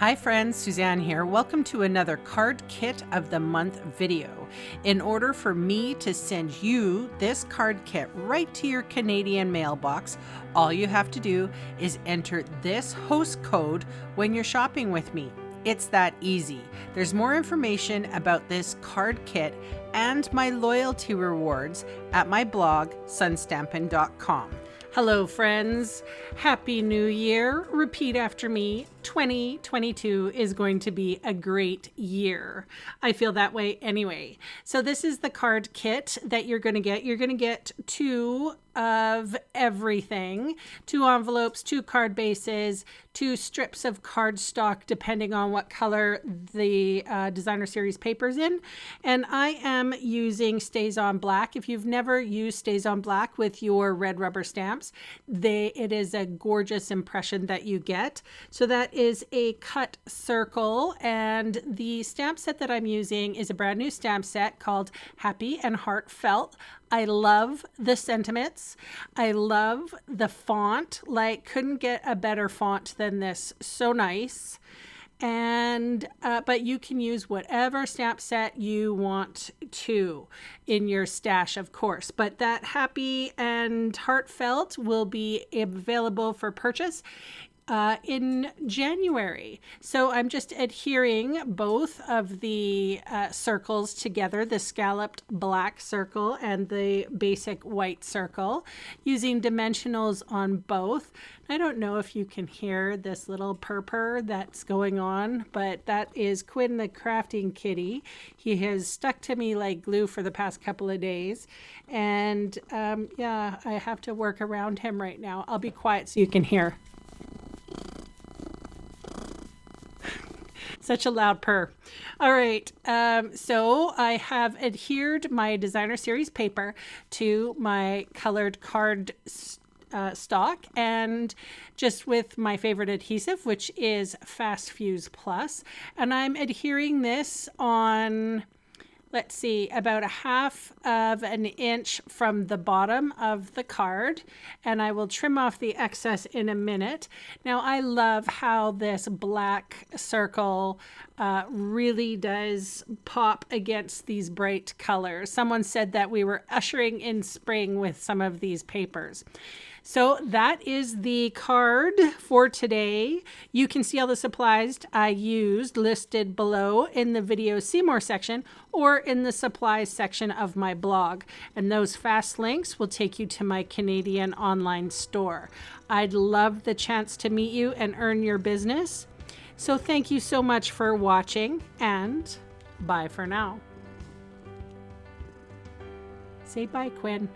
Hi friends, Suzanne here. Welcome to another Card Kit of the Month video. In order for me to send you this card kit right to your Canadian mailbox, all you have to do is enter this host code when you're shopping with me. It's that easy. There's more information about this card kit and my loyalty rewards at my blog, sunstampin.com. Hello friends, Happy New Year. Repeat after me. 2022 is going to be a great year. I feel that way anyway. So this is the card kit that you're going to get. You're going to get two of everything, 2 envelopes, 2 card bases, 2 strips of cardstock, depending on what color the designer series paper's in. And I am using Stays on Black. If you've never used Stays on Black with your red rubber stamps, it is a gorgeous impression that you get. So that is a cut circle, and the stamp set that I'm using is a brand new stamp set called Happy and Heartfelt. I love the sentiments. I love the font. Like, couldn't get a better font than this. So nice. And but you can use whatever stamp set you want to in your stash, of course. But that Happy and Heartfelt will be available for purchase in January. So I'm just adhering both of the circles together, the scalloped black circle and the basic white circle, using dimensionals on both. I don't know if you can hear this little purr that's going on, but that is Quinn the crafting kitty. He has stuck to me like glue for the past couple of days. And yeah, I have to work around him right now. I'll be quiet so you can hear. Such a loud purr. All right, so I have adhered my designer series paper to my colored card stock, and just with my favorite adhesive, which is Fast Fuse Plus. And I'm adhering this on, let's see, about 1/2 of an inch from the bottom of the card, and I will trim off the excess in a minute. Now, I love how this black circle really does pop against these bright colors. Someone said that we were ushering in spring with some of these papers. So that is the card for today. You can see all the supplies I used listed below in the video See More section or in the supplies section of my blog. And those fast links will take you to my Canadian online store. I'd love the chance to meet you and earn your business. So thank you so much for watching, and bye for now. Say bye, Quinn.